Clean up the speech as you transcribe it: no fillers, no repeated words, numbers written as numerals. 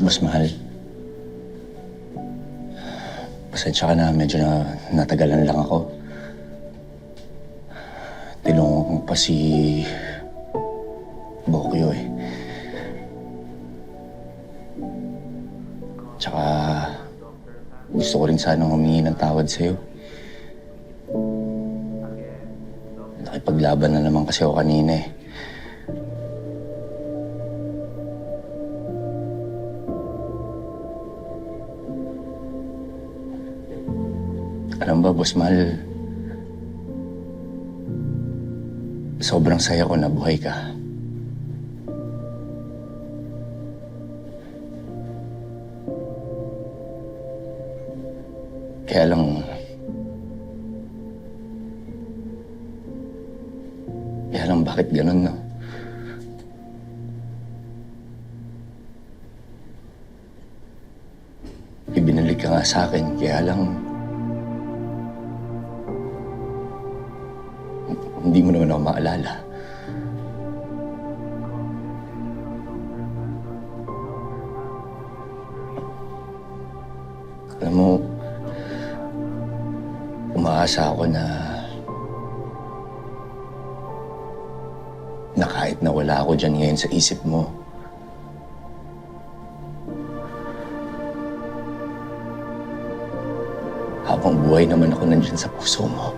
Mas mahal. Pasensya ka na, medyo natagalan lang ako. Tinulungan ko pa si Bokyo eh. Tsaka gusto ko rin sanang humingi ng tawad sa'yo. Nakipaglaban na naman kasi ako kanina eh. Alam ba, Boss Mahal, sobrang saya ko na buhay ka. Kaya lang bakit ganun, no? Ibinalik ka nga sa akin, kaya lang hindi mo naman ako maalala. Alam mo, umaasa ako na kahit na wala ako dyan ngayon sa isip mo, habang buhay naman ako nandyan sa puso mo.